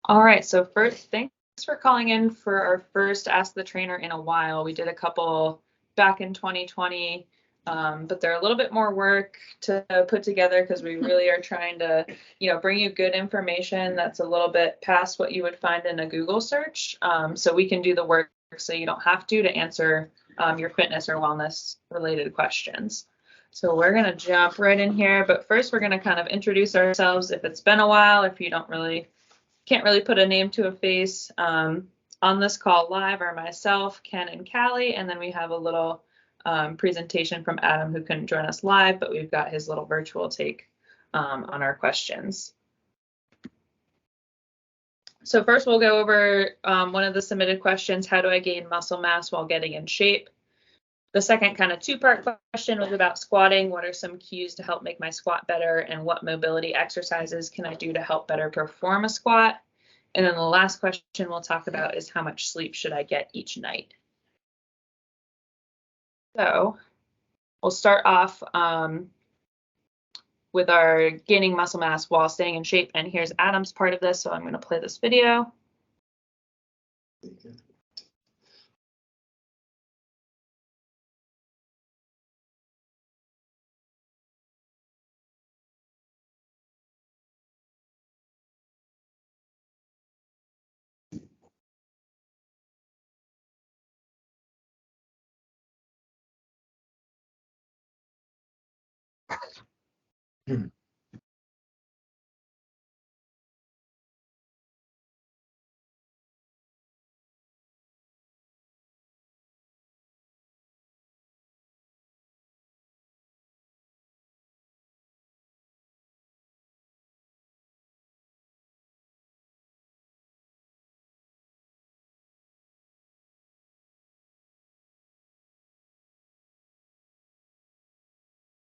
All right, so first, thanks for calling in for our first Ask the Trainer in a while. We did a couple back in 2020, but they're a little bit more work to put together because we really are trying to, bring you good information that's a little bit past what you would find in a Google search. So we can do the work so you don't have to answer your fitness or wellness related questions. So we're going to jump right in here, but first we're going to kind of introduce ourselves if it's been a while, if you can't really put a name to a face. On this call live are myself, Ken, and Callie, and then we have a little presentation from Adam who couldn't join us live, but we've got his little virtual take on our questions. So first we'll go over one of the submitted questions, how do I gain muscle mass while getting in shape? The second kind of two-part question was about squatting. What are some cues to help make my squat better, and what mobility exercises can I do to help better perform a squat? And then the last question we'll talk about is how much sleep should I get each night? So we'll start off with our gaining muscle mass while staying in shape. And here's Adam's part of this, so I'm going to play this video.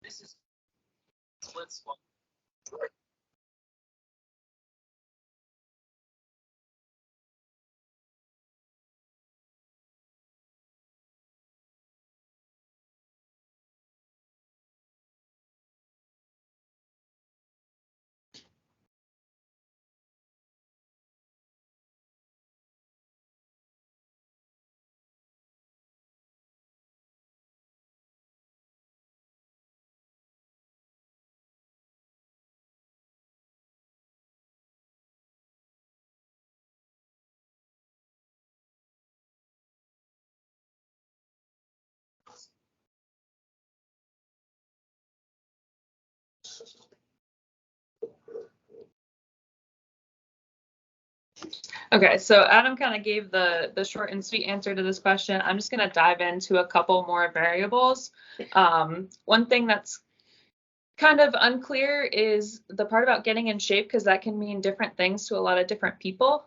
This is split squat. Okay, so Adam kind of gave the short and sweet answer to this question. I'm just going to dive into a couple more variables. One thing that's kind of unclear is the part about getting in shape, because that can mean different things to a lot of different people.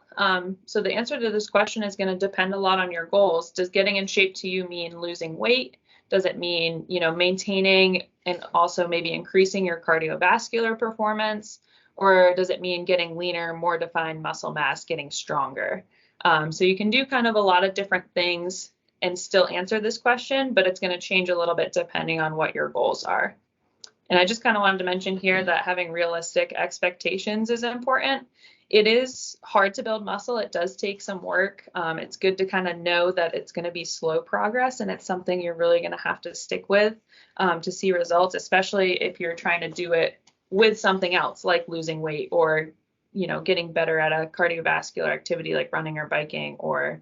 So the answer to this question is going to depend a lot on your goals. Does getting in shape to you mean losing weight? Does it mean, maintaining and also maybe increasing your cardiovascular performance? Or does it mean getting leaner, more defined muscle mass, getting stronger? So you can do kind of a lot of different things and still answer this question, but it's going to change a little bit depending on what your goals are. And I just kind of wanted to mention here that having realistic expectations is important. It is hard to build muscle. It does take some work. It's good to kind of know that it's going to be slow progress, and it's something you're really going to have to stick with to see results, especially if you're trying to do it with something else like losing weight or, getting better at a cardiovascular activity like running or biking or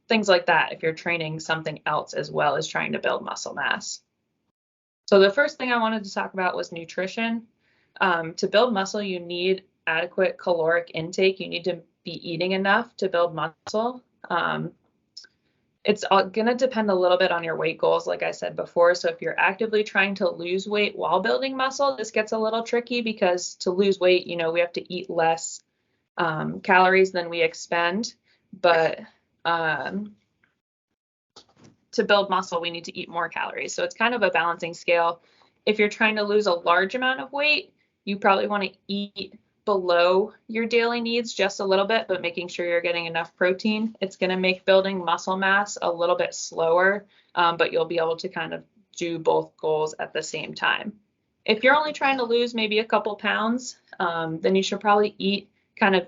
things like that, if you're training something else as well as trying to build muscle mass. So the first thing I wanted to talk about was nutrition. To build muscle, you need adequate caloric intake. You need to be eating enough to build muscle. It's going to depend a little bit on your weight goals, like I said before. So if you're actively trying to lose weight while building muscle, this gets a little tricky because to lose weight, we have to eat less calories than we expend. But to build muscle, we need to eat more calories. So it's kind of a balancing scale. If you're trying to lose a large amount of weight, you probably want to eat below your daily needs just a little bit, but making sure you're getting enough protein. It's going to make building muscle mass a little bit slower, but you'll be able to kind of do both goals at the same time. If you're only trying to lose maybe a couple pounds, then you should probably eat kind of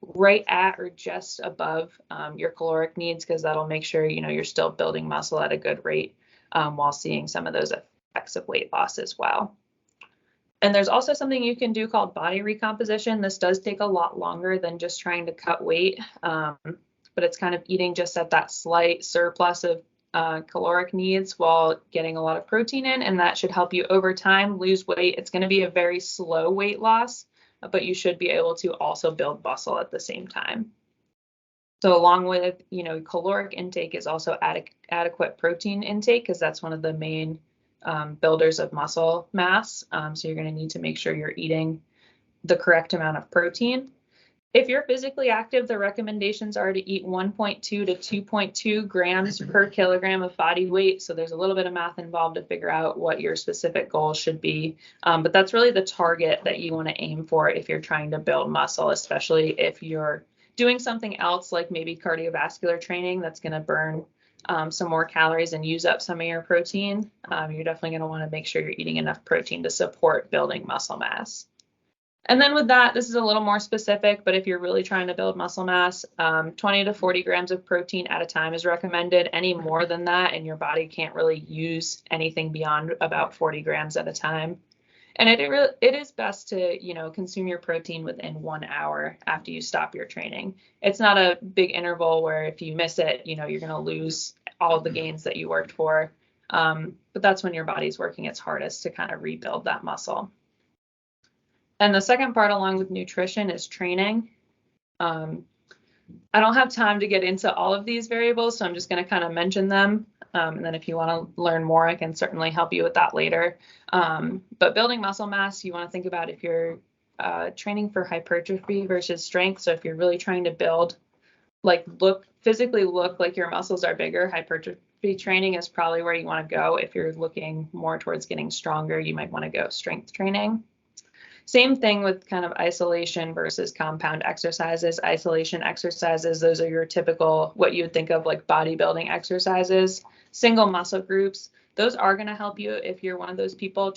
right at or just above your caloric needs, because that'll make sure you're still building muscle at a good rate while seeing some of those effects of weight loss as well. And there's also something you can do called body recomposition. This does take a lot longer than just trying to cut weight, but it's kind of eating just at that slight surplus of caloric needs while getting a lot of protein in, and that should help you over time lose weight. It's going to be a very slow weight loss, but you should be able to also build muscle at the same time. So along with, caloric intake is also adequate protein intake, because that's one of the main builders of muscle mass. So you're going to need to make sure you're eating the correct amount of protein. If you're physically active, the recommendations are to eat 1.2 to 2.2 grams per kilogram of body weight. So there's a little bit of math involved to figure out what your specific goal should be. But that's really the target that you want to aim for if you're trying to build muscle, especially if you're doing something else like maybe cardiovascular training that's going to burn some more calories and use up some of your protein. You're definitely going to want to make sure you're eating enough protein to support building muscle mass. And then with that, this is a little more specific, but if you're really trying to build muscle mass, 20 to 40 grams of protein at a time is recommended. Any more than that, and your body can't really use anything beyond about 40 grams at a time. And it is best to, consume your protein within 1 hour after you stop your training. It's not a big interval where if you miss it, you're going to lose all the gains that you worked for. But that's when your body's working its hardest to kind of rebuild that muscle. And the second part, along with nutrition, is training. I don't have time to get into all of these variables, so I'm just going to kind of mention them. And then if you want to learn more, I can certainly help you with that later. But building muscle mass, you want to think about if you're training for hypertrophy versus strength. So if you're really trying to physically look like your muscles are bigger, hypertrophy training is probably where you want to go. If you're looking more towards getting stronger, you might want to go strength training. Same thing with kind of isolation versus compound exercises. Isolation exercises, those are your typical, what you would think of like bodybuilding exercises. Single muscle groups, those are going to help you if you're one of those people,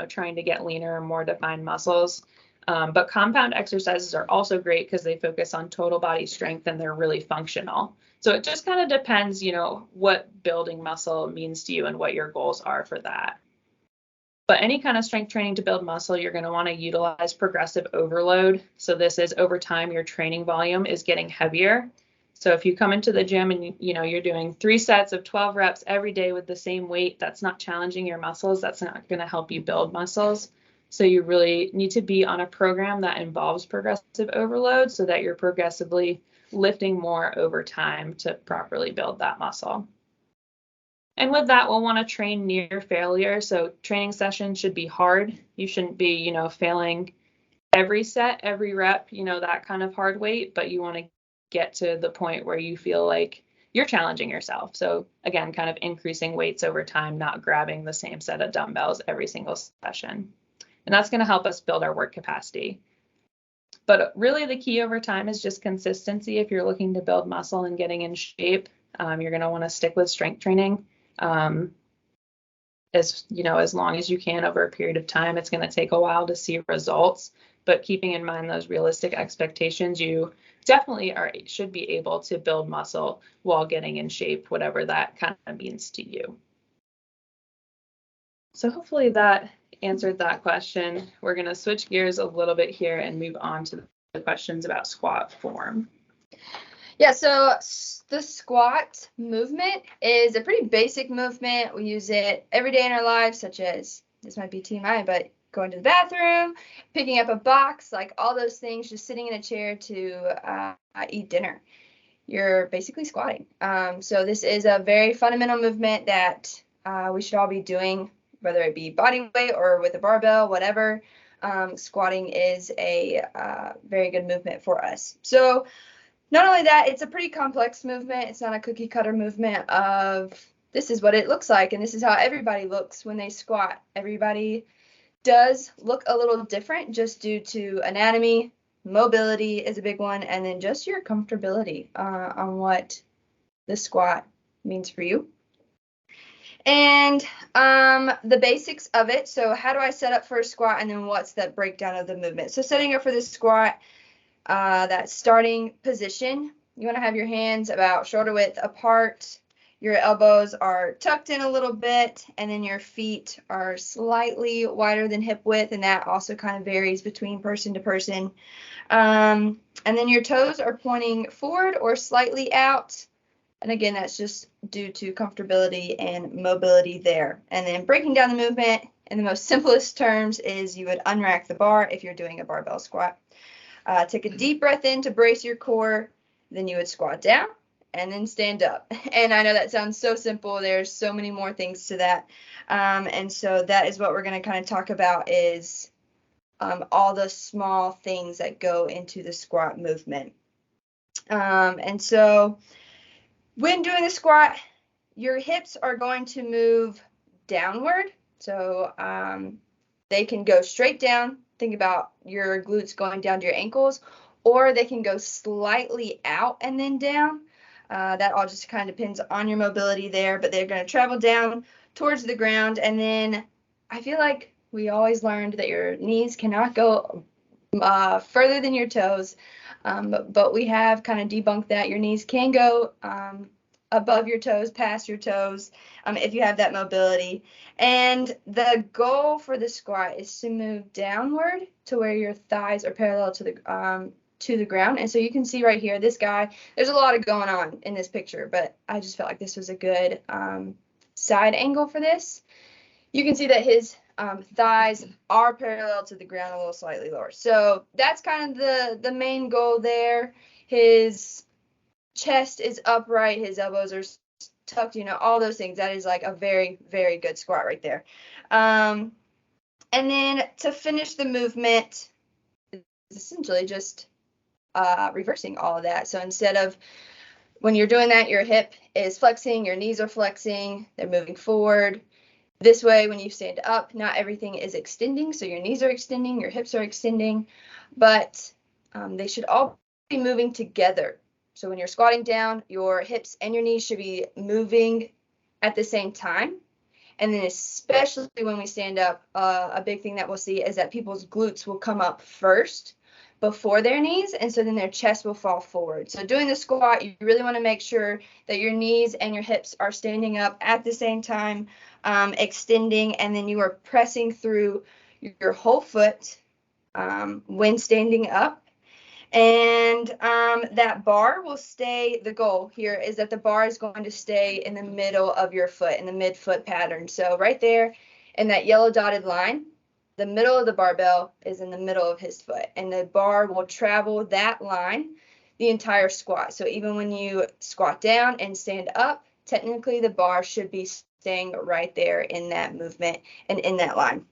trying to get leaner and more defined muscles. But compound exercises are also great because they focus on total body strength and they're really functional. So it just kind of depends, what building muscle means to you and what your goals are for that. But any kind of strength training to build muscle, you're going to want to utilize progressive overload. So this is over time, your training volume is getting heavier. So if you come into the gym and you're doing 3 sets of 12 reps every day with the same weight, that's not challenging your muscles. That's not going to help you build muscles. So you really need to be on a program that involves progressive overload so that you're progressively lifting more over time to properly build that muscle. And with that, we'll want to train near failure. So training sessions should be hard. You shouldn't be, failing every set, every rep, that kind of hard weight, but you want to get to the point where you feel like you're challenging yourself. So again, kind of increasing weights over time, not grabbing the same set of dumbbells every single session. And that's going to help us build our work capacity. But really the key over time is just consistency. If you're looking to build muscle and getting in shape, you're going to want to stick with strength training. As long as you can over a period of time. It's going to take a while to see results, but keeping in mind those realistic expectations, you definitely should be able to build muscle while getting in shape, whatever that kind of means to you. So hopefully that answered that question. We're going to switch gears a little bit here and move on to the questions about squat form. Yeah, so the squat movement is a pretty basic movement. We use it every day in our lives, such as, this might be TMI, but going to the bathroom, picking up a box, like all those things, just sitting in a chair to eat dinner. You're basically squatting. So this is a very fundamental movement that we should all be doing, whether it be body weight or with a barbell, whatever. Squatting is a very good movement for us. So not only that, it's a pretty complex movement. It's not a cookie cutter movement of this is what it looks like and this is how everybody looks when they squat. Everybody does look a little different just due to anatomy. Mobility is a big one, and then just your comfortability on what the squat means for you. And the basics of it. So how do I set up for a squat, and then what's the breakdown of the movement? So setting up for the squat, that starting position, you want to have your hands about shoulder width apart. Your elbows are tucked in a little bit, and then your feet are slightly wider than hip width, and that also kind of varies between person to person. And then your toes are pointing forward or slightly out. And again, that's just due to comfortability and mobility there. And then breaking down the movement in the most simplest terms is you would unrack the bar if you're doing a barbell squat. Take a deep breath in to brace your core. Then you would squat down and then stand up. And I know that sounds so simple. There's so many more things to that. And so that is what we're going to kind of talk about is all the small things that go into the squat movement. And so when doing the squat, your hips are going to move downward. So they can go straight down. Think about your glutes going down to your ankles, or they can go slightly out and then down. That all just kind of depends on your mobility there, but they're going to travel down towards the ground. And then I feel like we always learned that your knees cannot go further than your toes, but we have kind of debunked that. Your knees can go above your toes, past your toes, if you have that mobility. And the goal for the squat is to move downward to where your thighs are parallel to the ground. And so you can see right here, this guy, there's a lot of going on in this picture, but I just felt like this was a good side angle for this. You can see that his thighs are parallel to the ground, a little slightly lower. So that's kind of the main goal there. His chest is upright, his elbows are tucked, all those things. That is like a very, very good squat right there. And then to finish the movement, it's essentially just reversing all of that. So instead of when you're doing that, your hip is flexing, your knees are flexing, they're moving forward. This way, when you stand up, not everything is extending. So your knees are extending, your hips are extending, but they should all be moving together. So when you're squatting down, your hips and your knees should be moving at the same time. And then especially when we stand up, a big thing that we'll see is that people's glutes will come up first before their knees, and so then their chest will fall forward. So doing the squat, you really want to make sure that your knees and your hips are standing up at the same time, extending, and then you are pressing through your whole foot when standing up. And that bar will stay, the goal here is that the bar is going to stay in the middle of your foot, in the mid-foot pattern. So right there in that yellow dotted line, the middle of the barbell is in the middle of his foot, and the bar will travel that line the entire squat. So even when you squat down and stand up, technically the bar should be staying right there in that movement and in that line.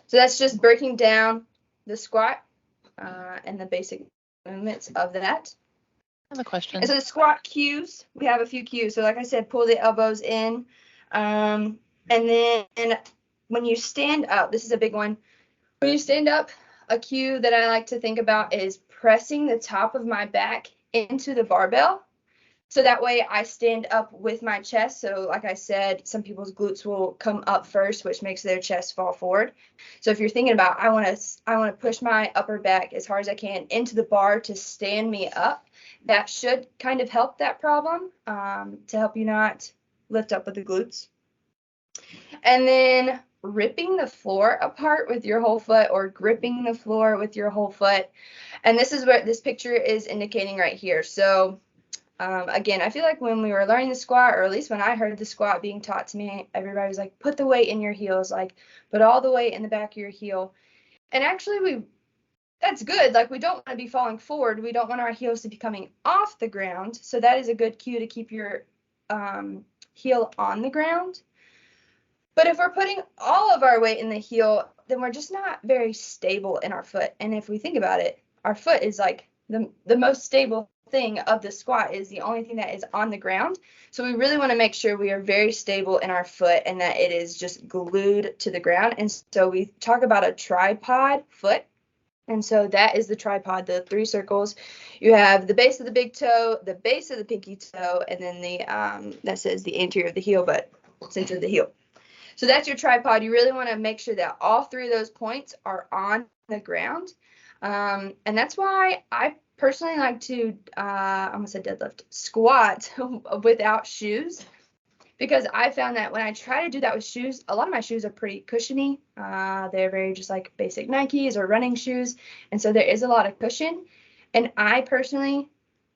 So that's just breaking down the squat and the basic movements of that. I have a question. And so the squat cues, we have a few cues. So like I said, pull the elbows in, and then when you stand up, this is a big one. When you stand up, a cue that I like to think about is pressing the top of my back into the barbell. So that way I stand up with my chest. So like I said, some people's glutes will come up first, which makes their chest fall forward. So if you're thinking about, I want to push my upper back as hard as I can into the bar to stand me up, that should kind of help that problem, to help you not lift up with the glutes. And then ripping the floor apart with your whole foot, or gripping the floor with your whole foot. And this is what this picture is indicating right here. So again, I feel like when we were learning the squat, or at least when I heard the squat being taught to me, everybody was like, put the weight in your heels, like put all the weight in the back of your heel. And actually that's good. Like we don't want to be falling forward. We don't want our heels to be coming off the ground. So that is a good cue to keep your heel on the ground. But if we're putting all of our weight in the heel, then we're just not very stable in our foot. And if we think about it, our foot is like the most stable thing of the squat, is the only thing that is on the ground. So we really want to make sure we are very stable in our foot and that it is just glued to the ground. And so we talk about a tripod foot. And so that is the tripod, the 3 circles. You have the base of the big toe, the base of the pinky toe, and then the that says the anterior of the heel, but into the heel. So that's your tripod. You really want to make sure that all 3 of those points are on the ground. And that's why I personally like to, I almost said deadlift, squat without shoes. Because I found that when I try to do that with shoes, a lot of my shoes are pretty cushiony. They're very just like basic Nikes or running shoes. And so there is a lot of cushion. And I personally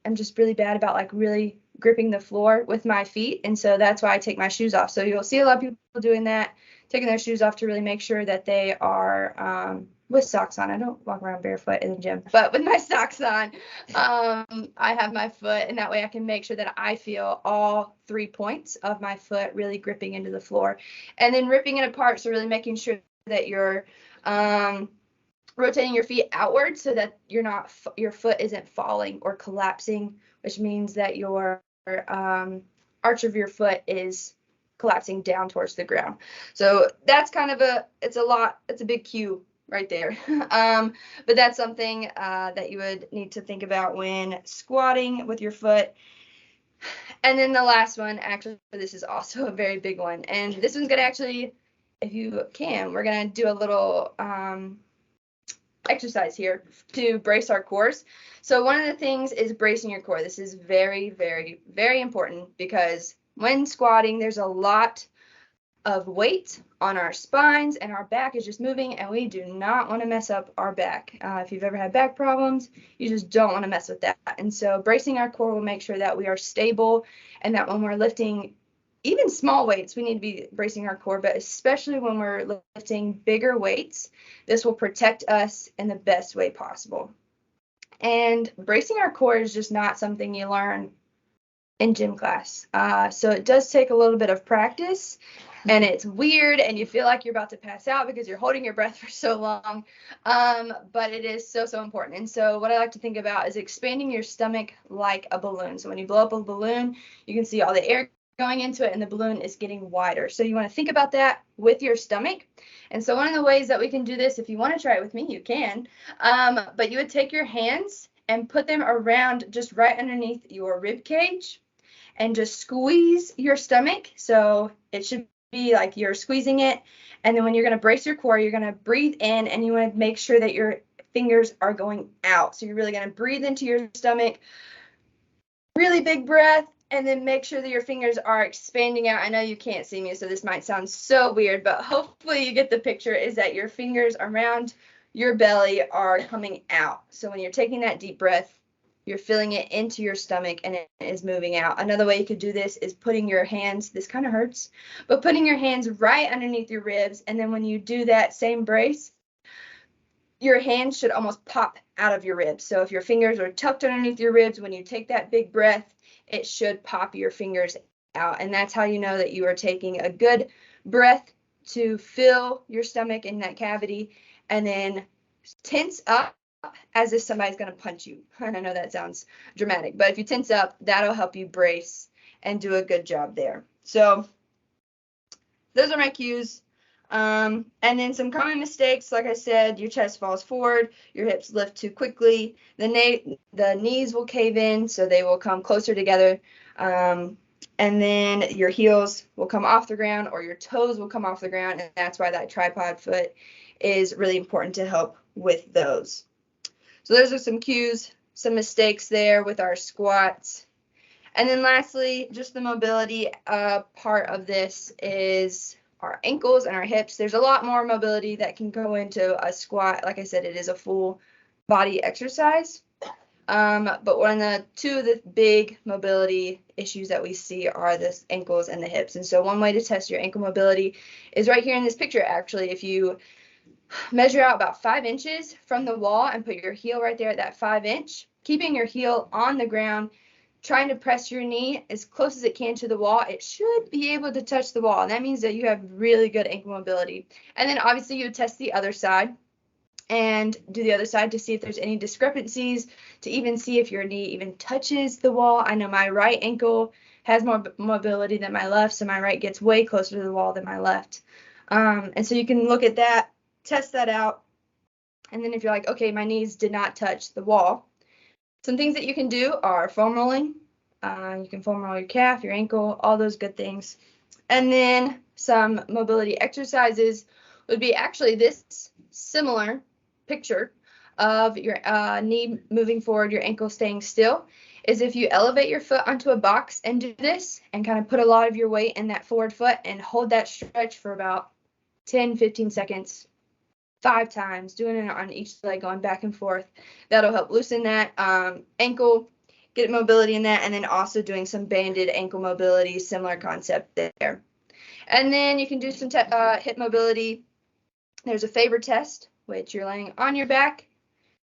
am just really bad about like really gripping the floor with my feet. And so that's why I take my shoes off. So you'll see a lot of people doing that, taking their shoes off to really make sure that they are with socks on. I don't walk around barefoot in the gym, but with my socks on, I have my foot, and that way I can make sure that I feel all 3 points of my foot really gripping into the floor, and then ripping it apart. So really making sure that you're rotating your feet outward so that your foot isn't falling or collapsing, which means that your arch of your foot is collapsing down towards the ground. So that's kind of it's a big cue right there. But that's something that you would need to think about when squatting with your foot. And then the last one, actually, this is also a very big one. And this one's going to actually, if you can, we're going to do a little exercise here to brace our cores. So one of the things is bracing your core. This is very, very, very important because when squatting, there's a lot of weight on our spines and our back is just moving, and we do not want to mess up our back. If you've ever had back problems, you just don't want to mess with that. And so bracing our core will make sure that we are stable, and that when we're lifting even small weights, we need to be bracing our core, but especially when we're lifting bigger weights, this will protect us in the best way possible. And bracing our core is just not something you learn in gym class. So it does take a little bit of practice, and it's weird, and you feel like you're about to pass out because you're holding your breath for so long. But it is so, so important. And so what I like to think about is expanding your stomach like a balloon. So when you blow up a balloon, you can see all the air going into it, and the balloon is getting wider. So you want to think about that with your stomach. And so one of the ways that we can do this, if you want to try it with me, you can. But you would take your hands and put them around just right underneath your rib cage and just squeeze your stomach. So it should be like you're squeezing it. And then when you're going to brace your core, you're going to breathe in, and you want to make sure that your fingers are going out. So you're really going to breathe into your stomach, really big breath, and then make sure that your fingers are expanding out. I know you can't see me, so this might sound so weird, but hopefully you get the picture, is that your fingers around your belly are coming out. So when you're taking that deep breath, you're filling it into your stomach and it is moving out. Another way you could do this is putting your hands, this kind of hurts, but putting your hands right underneath your ribs. And then when you do that same brace, your hands should almost pop out of your ribs. So if your fingers are tucked underneath your ribs, when you take that big breath, it should pop your fingers out. And that's how you know that you are taking a good breath to fill your stomach in that cavity, and then tense up as if somebody's going to punch you. And I know that sounds dramatic, but if you tense up, that'll help you brace and do a good job there. So those are my cues. And then some common mistakes, like I said, your chest falls forward, your hips lift too quickly, the knees will cave in, so they will come closer together, and then your heels will come off the ground, or your toes will come off the ground, and that's why that tripod foot is really important to help with those. So those are some cues, some mistakes there with our squats. And then lastly, just the mobility part of this is our ankles and our hips. There's a lot more mobility that can go into a squat. Like I said, it is a full body exercise. But two of the big mobility issues that we see are the ankles and the hips. And so one way to test your ankle mobility is right here in this picture, actually. If you measure out about 5 inches from the wall and put your heel right there at that 5-inch, keeping your heel on the ground, trying to press your knee as close as it can to the wall, it should be able to touch the wall. And that means that you have really good ankle mobility. And then obviously you test the other side and do the other side to see if there's any discrepancies, to even see if your knee even touches the wall. I know my right ankle has more mobility than my left, so my right gets way closer to the wall than my left. And so you can look at that, test that out. And then if you're like, okay, my knees did not touch the wall, some things that you can do are foam rolling. You can foam roll your calf, your ankle, all those good things. And then some mobility exercises would be actually this similar picture of your knee moving forward, your ankle staying still, is if you elevate your foot onto a box and do this and kind of put a lot of your weight in that forward foot and hold that stretch for about 10, 15 seconds, 5 times, doing it on each leg, going back and forth. That'll help loosen that ankle, get mobility in that, and then also doing some banded ankle mobility, similar concept there. And then you can do some hip mobility. There's a Faber test, which you're laying on your back.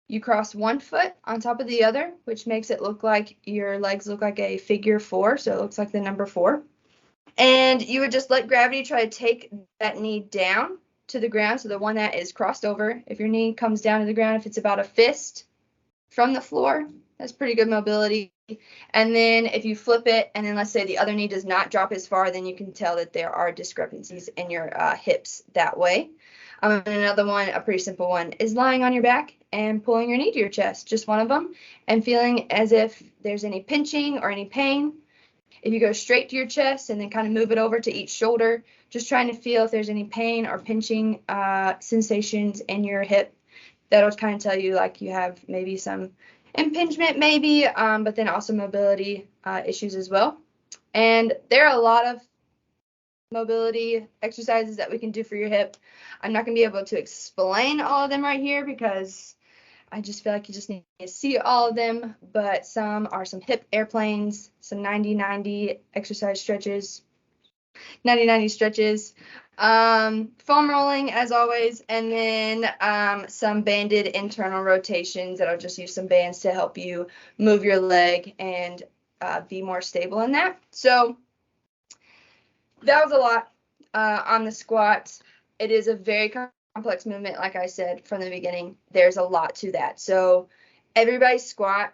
You cross one foot on top of the other, which makes it look like your legs look like a figure 4, so it looks like the number 4. And you would just let gravity try to take that knee down to the ground, so the one that is crossed over. If your knee comes down to the ground, if it's about a fist from the floor, that's pretty good mobility. And then if you flip it, and then let's say the other knee does not drop as far, then you can tell that there are discrepancies in your hips that way. And another one, a pretty simple one, is lying on your back and pulling your knee to your chest, just one of them, and feeling as if there's any pinching or any pain. If you go straight to your chest and then kind of move it over to each shoulder, just trying to feel if there's any pain or pinching sensations in your hip. That'll kind of tell you like you have maybe some impingement maybe, but then also mobility issues as well. And there are a lot of mobility exercises that we can do for your hip. I'm not going to be able to explain all of them right here because I just feel like you just need to see all of them, but some are some hip airplanes, some 90-90 exercise stretches, 90-90 stretches, foam rolling as always, and then some banded internal rotations that'll just use some bands to help you move your leg and be more stable in that. So that was a lot on the squat. It is a very complex movement, like I said from the beginning. There's a lot to that. So everybody's squat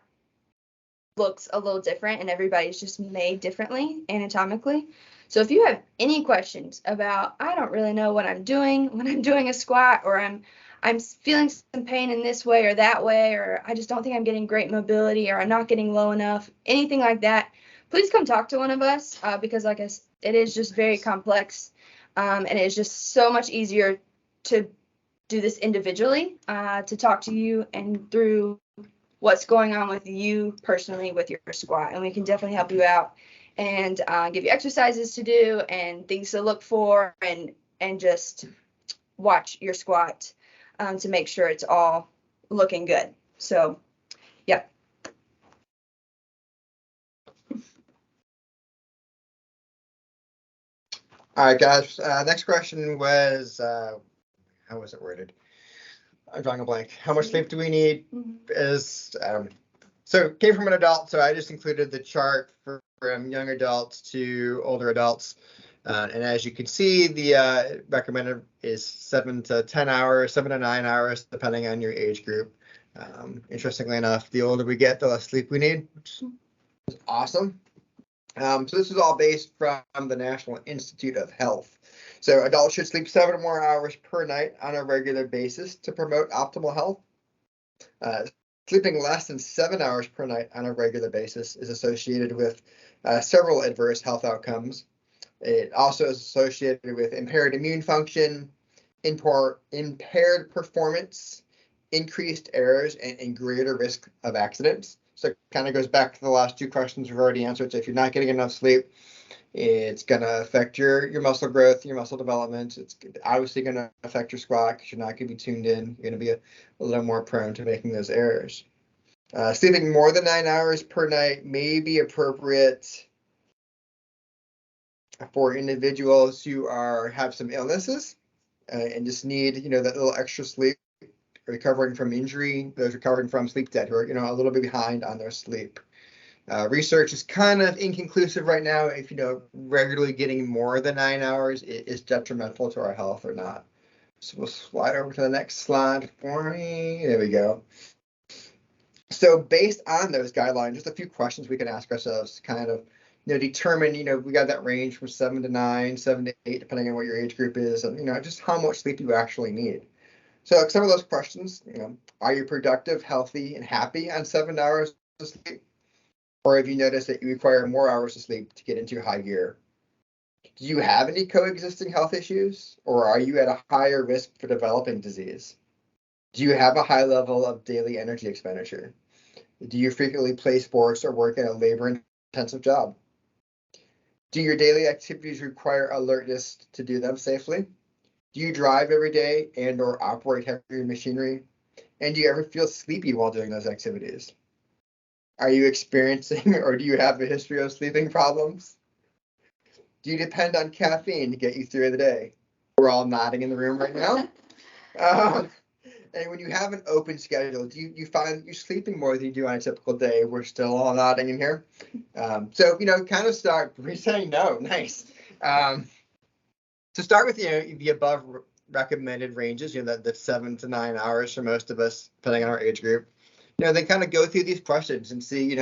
looks a little different, and everybody's just made differently anatomically. So if you have any questions about, I don't really know what I'm doing when I'm doing a squat, or I'm feeling some pain in this way or that way, or I just don't think I'm getting great mobility, or I'm not getting low enough, anything like that, please come talk to one of us because like I said, it is just very complex, and it is just so much easier to do this individually, to talk to you and through what's going on with you personally with your squat, and we can definitely help you out and give you exercises to do and things to look for, and just watch your squat to make sure it's all looking good. So yeah. All right, guys. Next question was, how was it worded? I'm drawing a blank. How much sleep do we need? Is so it came from an adult, so I just included the chart from young adults to older adults. And as you can see, the recommended is 7 to 10 hours, 7 to 9 hours, depending on your age group. Interestingly enough, the older we get, the less sleep we need, which is awesome. So this is all based from the National Institute of Health. So adults should sleep 7 or more hours per night on a regular basis to promote optimal health. Sleeping less than 7 hours per night on a regular basis is associated with several adverse health outcomes. It also is associated with impaired immune function, impaired performance, increased errors, and greater risk of accidents. So it kind of goes back to the last 2 questions we've already answered. So if you're not getting enough sleep, it's going to affect your muscle growth, your muscle development. It's obviously going to affect your squat because you're not going to be tuned in. You're going to be a little more prone to making those errors. Sleeping more than 9 hours per night may be appropriate for individuals who have some illnesses and just need, that little extra sleep, recovering from injury, those recovering from sleep debt who are, a little bit behind on their sleep. Research is kind of inconclusive right now if, regularly getting more than 9 hours is detrimental to our health or not. So we'll slide over to the next slide for me. There we go. So based on those guidelines, just a few questions we can ask ourselves to kind of, determine, we got that range from 7 to 9, 7 to 8, depending on what your age group is, and, just how much sleep you actually need. So some of those questions, are you productive, healthy, and happy on 7 hours of sleep? Or have you noticed that you require more hours of sleep to get into high gear? Do you have any coexisting health issues, or are you at a higher risk for developing disease? Do you have a high level of daily energy expenditure? Do you frequently play sports or work in a labor-intensive job? Do your daily activities require alertness to do them safely? Do you drive every day and or operate heavy machinery? And do you ever feel sleepy while doing those activities? Are you experiencing or do you have a history of sleeping problems? Do you depend on caffeine to get you through the day? We're all nodding in the room right now. And when you have an open schedule, do you find that you're sleeping more than you do on a typical day? We're still all nodding in here. So, kind of start, we're saying no, nice. To start with, the above recommended ranges, the 7 to 9 hours for most of us, depending on our age group, they kind of go through these questions and see,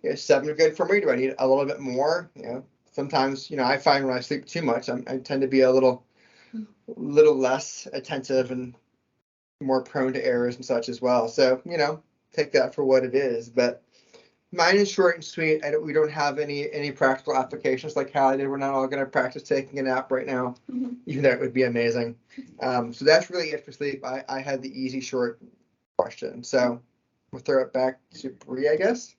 is 7 good for me? Do I need a little bit more? Sometimes, I find when I sleep too much, I tend to be a little less attentive and more prone to errors and such as well. So, take that for what it is. But mine is short and sweet. We don't have any practical applications like Hallie did. We're not all going to practice taking a nap right now. Even though it would be amazing. So that's really it for sleep. I had the easy, short question. So we'll throw it back to Bree, I guess.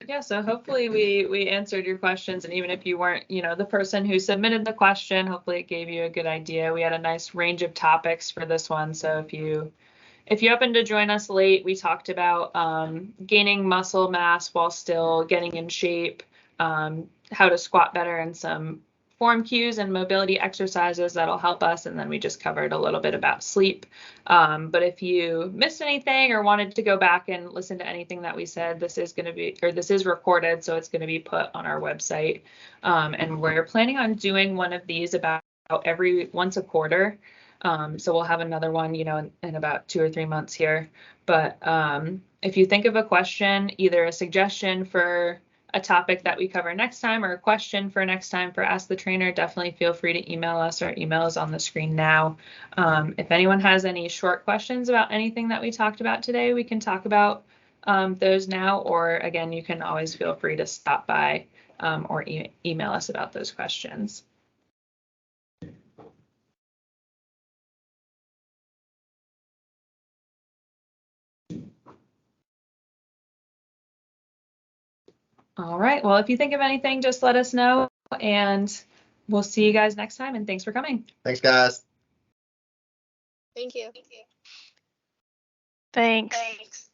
Yeah, so hopefully we answered your questions, and even if you weren't, the person who submitted the question, hopefully it gave you a good idea. We had a nice range of topics for this one, so if you happen to join us late, we talked about gaining muscle mass while still getting in shape, how to squat better, and some form cues and mobility exercises that'll help us. And then we just covered a little bit about sleep. But if you missed anything or wanted to go back and listen to anything that we said, this is recorded, so it's going to be put on our website. And we're planning on doing one of these about once a quarter. So we'll have another one, in about 2 or 3 months here. But if you think of a question, either a suggestion for a topic that we cover next time or a question for next time for Ask the Trainer, definitely feel free to email us. Our email is on the screen now. If anyone has any short questions about anything that we talked about today, we can talk about those now, or again, you can always feel free to stop by or email us about those questions. All right. Well, if you think of anything, just let us know, and we'll see you guys next time. And thanks for coming. Thanks, guys. Thank you. Thanks. Thanks.